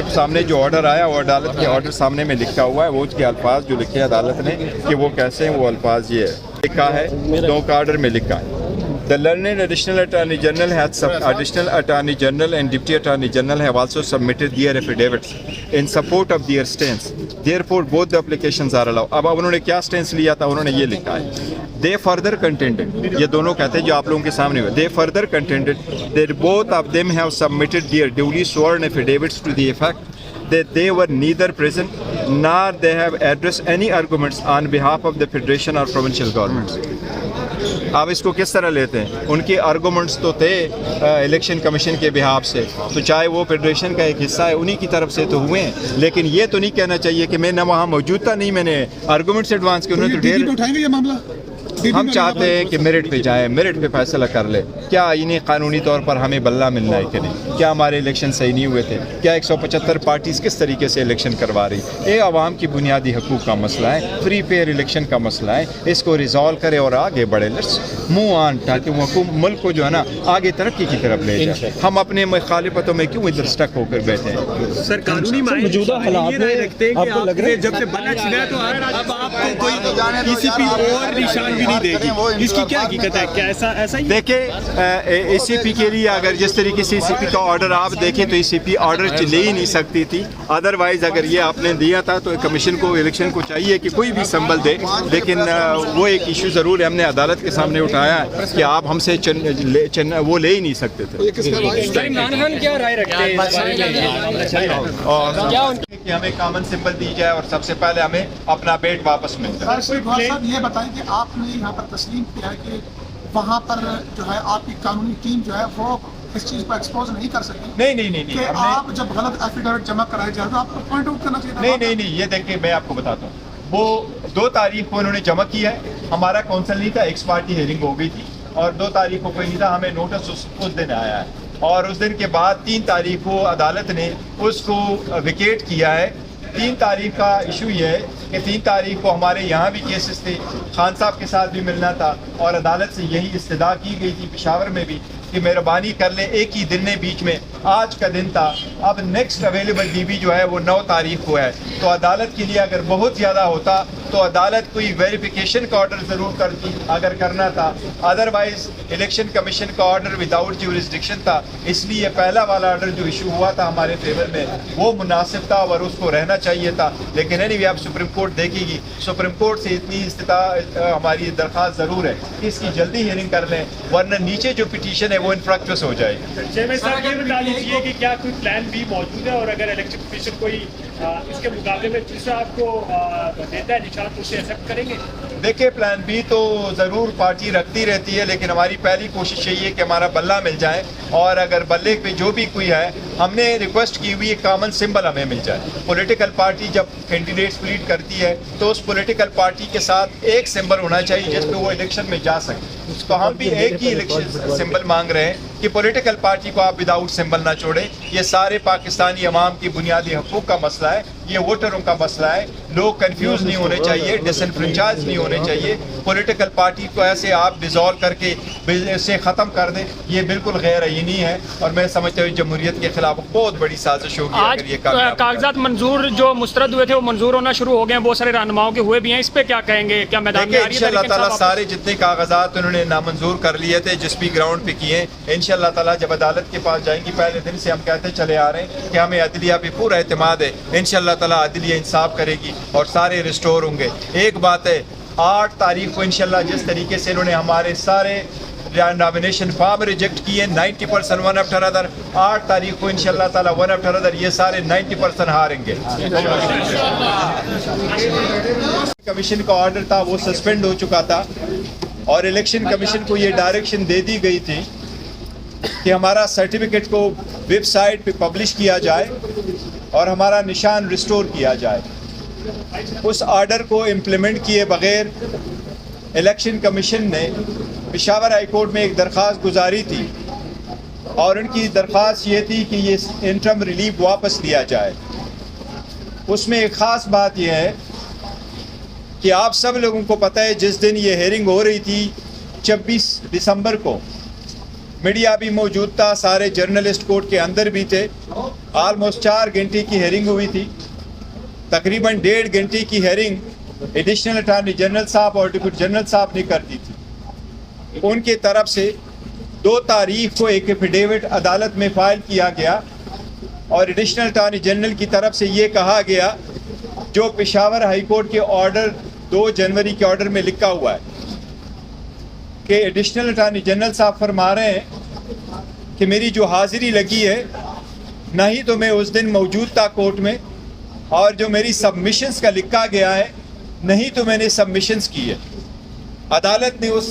کے سامنے جو آرڈر آیا وہ عدالت کے آرڈر سامنے میں لکھا ہوا ہے، وہ اس کے الفاظ جو لکھے عدالت نے کہ وہ کیسے ہیں، وہ الفاظ یہ ہے لکھا ہے، دو کا آرڈر میں لکھا ہے The learned Additional Attorney General Additional Attorney General and Deputy Attorney General have also submitted their affidavits in support of their stance. Therefore, both the applications are allowed. اب انہوں نے کیا سٹینس لیا تھا؟ انہوں نے یہ لکھا ہے They further contended, یہ دونوں کہتے ہیں جو آپ لوگوں کے سامنے ہوئے. They further contended that both of them have submitted their duly sworn affidavits to the effect that they were neither present nor they have addressed any arguments on behalf of the Federation or provincial governments. آپ اس کو کس طرح لیتے ہیں؟ ان کے arguments تو تھے election commission کے بہاف سے، تو چاہے وہ فیڈریشن کا ایک حصہ ہے انہی کی طرف سے تو ہوئے ہیں، لیکن یہ تو نہیں کہنا چاہیے کہ میں نہ وہاں موجود تھا، نہیں میں نے آرگومنٹس ایڈوانس کیے. انہوں نے تو ڈھیر اٹھائیں گے یہ معاملہ. ہم چاہتے ہیں کہ میرٹ پہ جائیں، میرٹ پہ فیصلہ کر لے. کیا انہیں قانونی طور پر ہمیں بلہ ملنا ہے کہ نہیں؟ کیا ہمارے الیکشن صحیح نہیں ہوئے تھے؟ کیا 175 پارٹیز کس طریقے سے الیکشن کروا رہی؟ یہ عوام کی بنیادی حقوق کا مسئلہ ہے، فری فیئر الیکشن کا مسئلہ ہے. اس کو ریزالو کرے اور آگے بڑھے. لیٹس موو آن، تاکہ وہ ملک کو جو ہے نا آگے ترقی کی طرف لے جائے. ہم اپنے مخالفتوں میں کیوں ادھر اسٹک ہو کر بیٹھے ہیں؟ سر قانونی موجودہ حالات میں آپ کو لگ رہا ہے جب سے بنا چنا تو اب آپ کو کوئی ای سی پی اور نشان بھی نہیں دے گی، اس کی کیا حقیقت ہے؟ کیا ایسا ہی دیکھیں اے سی پی کے لیے اگر جس طریقے سے ای سی پی کا آرڈر آپ دیکھیں تو ای سی پی آرڈر لے ہی نہیں سکتی تھی. ادروائز اگر یہ آپ نے دیا تھا تو کمیشن کو الیکشن کو چاہیے کہ کوئی بھی سنبھل دے. لیکن وہ ایک ایشو ضرور ہے، ہم نے عدالت کے سامنے اٹھایا ہے کہ آپ ہم سے وہ لے ہی نہیں سکتے تھے. عمران خان کیا رائے رکھتے ہیں کہ ہمیں کامن سمبل دی جائے اور سب سے پہلے ہمیں اپنا بیٹ واپس مل جائے. صاحب یہ بتائیں کہ آپ نے یہاں پر تسلیم کیا ہے کہ وہاں پر جو ہے آپ کی قانونی ٹیم جو ہے وہ اس چیز کو ایکسپوز نہیں کر سکتی؟ نہیں کہ آپ جب غلط ایفیڈیوٹ جمع کرائے جائے تو آپ کو پوائنٹ آؤٹ کرنا چاہیے. نہیں یہ دیکھیں میں آپ کو بتاتا ہوں. وہ 2 تاریخ کو انہوں نے جمع کیا ہے، ہمارا کونسل نہیں تھا، ایکس پارٹی ہیئرنگ ہو گئی تھی، اور 2 تاریخ کو کوئی نہیں تھا. ہمیں نوٹس اس دن آیا ہے، اور اس دن کے بعد 3 تاریخ کو عدالت نے اس کو ویکیٹ کیا ہے. 3 تاریخ کا ایشو یہ ہے کہ 3 تاریخ کو ہمارے یہاں بھی کیسز تھے، خان صاحب کے ساتھ بھی ملنا تھا، اور عدالت سے یہی استدعا کی گئی تھی پشاور میں بھی کہ مہربانی کر لیں. ایک ہی دن نے بیچ میں، آج کا دن تھا. اب نیکسٹ اویلیبل ڈی بی جو ہے وہ 9 تاریخ کو ہے. تو عدالت کے لیے اگر بہت زیادہ ہوتا تو عدالت کوئی ویریفیکیشن کا آرڈر ضرور کرتی اگر کرنا تھا. ادروائز الیکشن کمیشن کا آرڈر وداؤٹ جیورسڈکشن تھا، اس لیے پہلا والا آرڈر جو ایشو ہوا تھا ہمارے فیور میں وہ مناسب تھا اور اس کو رہنا چاہیے تھا. لیکن اینی وے اب سپریم کورٹ دیکھے گی. سپریم کورٹ سے اتنی ہماری درخواست ضرور ہے کہ اس کی جلدی ہیئرنگ کر لیں، ورنہ نیچے جو پٹیشن ہے وہ انفریکچوس ہو جائے گی. چیئرمین صاحب یہ بتا دیجیے کہ کیا کوئی پلان بھی موجود ہے، اور اگر الیکشن کمیشن کوئی اس کے مقابلے میں دوسرا آپ کو دیتا ہے نشان تو اسے ایکسیپٹ کریں گے؟ دیکھیں پلان بی تو ضرور پارٹی رکھتی رہتی ہے، لیکن ہماری پہلی کوشش یہی ہے کہ ہمارا بلہ مل جائے، اور اگر بلے پہ جو بھی کوئی ہے ہم نے ریکویسٹ کی ہوئی کامن سمبل ہمیں مل جائے. پولیٹیکل پارٹی جب کینڈیڈیٹس پلیڈ کرتی ہے تو اس پولیٹیکل پارٹی کے ساتھ ایک سمبل ہونا چاہیے جس پہ وہ الیکشن میں جا سکے. تو ہم بھی ایک ہی الیکشن سمبل مانگ رہے ہیں کہ پولیٹیکل پارٹی کو آپ وداؤٹ سمبل نہ چھوڑیں. یہ سارے پاکستانی عوام کی بنیادی حقوق کا مسئلہ ہے، یہ ووٹروں کا مسئلہ ہے. لوگ کنفیوز نہیں ہونے چاہیے، ڈس انفرنچائز نہیں ہونے چاہیے. پولیٹیکل پارٹی کو ایسے آپ ڈیزالو کر کے اسے ختم کر دیں، یہ بالکل غیر آئینی ہے، اور میں سمجھتا ہوں جمہوریت کے خلاف بہت بڑی سازش ہوگی اگر یہ کاغذات منظور جو مسترد ہوئے تھے وہ منظور ہونا شروع ہو گئے ہیں، بہت سارے رہنماؤں کے ہوئے بھی ہیں، اس پہ کیا کہیں گے؟ کیا میدان میں آ رہی ہے؟ انشاءاللہ تعالیٰ سارے جتنے کاغذات انہوں نے نامنظور کر لیے تھے جس بھی گراؤنڈ پہ کیے، انشاءاللہ تعالیٰ جب عدالت کے پاس جائیں گی، پہلے دن سے ہم کہتے چلے آ رہے ہیں کہ ہمیں عدلیہ پہ پورا اعتماد ہے. انشاءاللہ تعالیٰ عدلیہ انصاف کرے گی اور سارے ریسٹور ہوں گے. ایک بات ہے، 8 تاریخ کو انشاءاللہ جس طریقے سے انہوں نے ہمارے سارے نامینیشن فارم ریجیکٹ کیے 90% ون آفٹر ادر، 8 تاریخ کو انشاءاللہ تعالیٰ ون آفٹر ادر یہ سارے 90% ہاریں گے. کمیشن کا آرڈر تھا وہ سسپینڈ ہو چکا تھا، اور الیکشن کمیشن کو یہ ڈائریکشن دے دی گئی تھی کہ ہمارا سرٹیفکیٹ کو ویب سائٹ پہ پبلش کیا جائے اور ہمارا نشان ریسٹور کیا جائے. اس آرڈر کو امپلیمنٹ کیے بغیر الیکشن کمیشن نے پشاور ہائی کورٹ میں ایک درخواست گزاری تھی، اور ان کی درخواست یہ تھی کہ یہ انٹرم ریلیف واپس لیا جائے. اس میں ایک خاص بات یہ ہے کہ آپ سب لوگوں کو پتہ ہے جس دن یہ ہیئرنگ ہو رہی تھی 26 دسمبر کو میڈیا بھی موجود تھا، سارے جرنلسٹ کورٹ کے اندر بھی تھے، آلموسٹ 4 گھنٹے کی ہیئرنگ ہوئی تھی. تقریباً 1.5 گھنٹے کی ہیئرنگ ایڈیشنل اٹارنی جنرل صاحب اور ڈپٹی جنرل صاحب نے کر دی تھی. ان کی طرف سے 2 تاریخ کو ایک ایفیڈیوٹ عدالت میں فائل کیا گیا اور ایڈیشنل اٹارنی جنرل کی طرف سے یہ کہا گیا جو پشاور ہائی کورٹ کے آرڈر 2 جنوری کے آرڈر میں لکھا ہوا ہے کہ ایڈیشنل اٹارنی جنرل صاحب فرما رہے ہیں کہ میری جو حاضری لگی ہے نہ ہی تو میں اس دن موجود تھا کورٹ میں اور جو میری سبمیشنز کا لکھا گیا ہے نہیں تو میں نے سبمیشنز کی ہے. عدالت نے اس